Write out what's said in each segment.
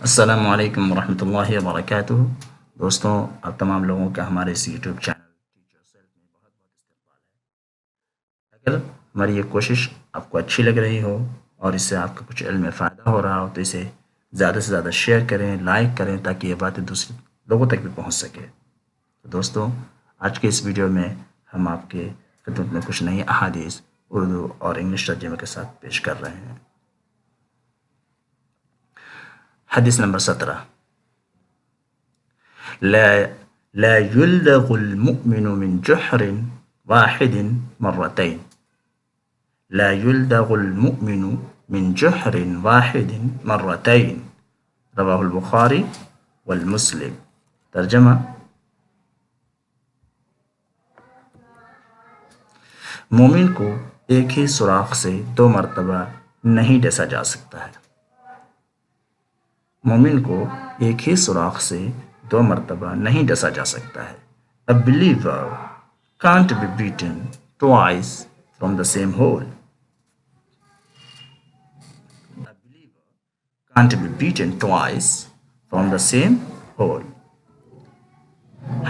السلام علیکم ورحمۃ اللہ وبرکاتہ۔ دوستوں، آپ تمام لوگوں کا ہمارے اس YouTube channel Teach Yourself میں بہت بہت استقبال ہے۔ اگر ہماری یہ کوشش آپ کو اچھی لگ رہی ہو اور اس سے آپ کا کچھ علم میں فائدہ ہو رہا ہو تو اسے زیادہ سے زیادہ شیئر کریں، لائک کریں، تاکہ یہ باتیں دوسرے لوگوں تک بھی پہنچ سکے۔ تو دوستوں، آج کے اس ویڈیو میں ہم آپ کے خدمت میں کچھ نئی احادیث اردو اور انگلش ترجمے کے ساتھ پیش کر رہے ہیں۔ حدیث نمبر 17، لا يلدغ المؤمن من جحر واحد مرتين، لا يلدغ المؤمن من جحر واحد مرتين، رواہ البخاری والمسلم۔ ترجمہ: مومن کو ایک ہی سوراخ سے 2 مرتبہ نہیں ڈسا جا سکتا ہے۔ مومن کو ایک ہی سوراخ سے 2 مرتبہ نہیں ڈسا جا سکتا ہے۔ A believer can't be beaten twice from the same hole. A believer can't be beaten twice from the same hole.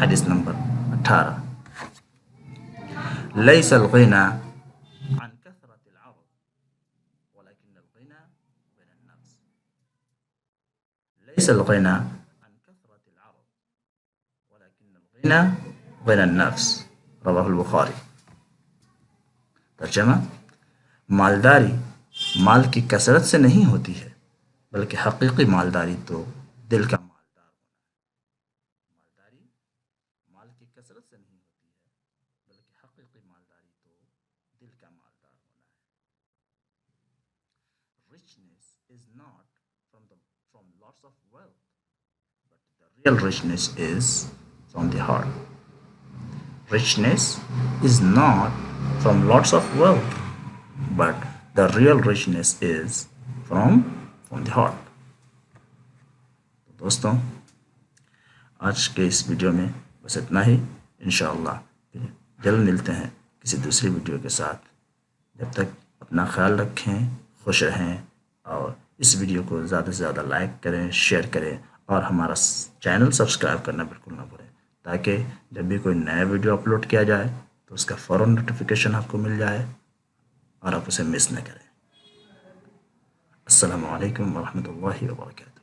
حدیث نمبر 18، ليس الغنى عن كثرة العرض ولكن الغنى غنى النفس، ليس الغنى عن كثرة العرض ولكن الغنى غنى النفس، رواہ البخاری۔ ترجمہ: مالداری مال کی کثرت سے نہیں ہوتی ہے، بلکہ حقیقی مالداری تو دل کا مالدار ہونا ہے۔ مالداری مال کی کثرت سے نہیں ہوتی ہے، بلکہ حقیقی مالداری تو دل کا مالدار ہونا ہے۔ Richness is not from lots of wealth, but the real richness is from the heart. Richness is not from lots of wealth, but the real richness is from the heart. دوستوں، آج کے اس ویڈیو میں بس اتنا ہی۔ انشاءاللہ پھر جلد ملتے ہیں کسی دوسری ویڈیو کے ساتھ۔ جب تک اپنا خیال رکھیں، خوش رہیں، اور اس ویڈیو کو زیادہ سے زیادہ لائک کریں، شیئر کریں، اور ہمارا چینل سبسکرائب کرنا بالکل نہ بھولیں، تاکہ جب بھی کوئی نیا ویڈیو اپلوڈ کیا جائے تو اس کا فوراً نوٹیفیکیشن آپ کو مل جائے اور آپ اسے مس نہ کریں۔ السلام علیکم ورحمۃ اللہ وبرکاتہ۔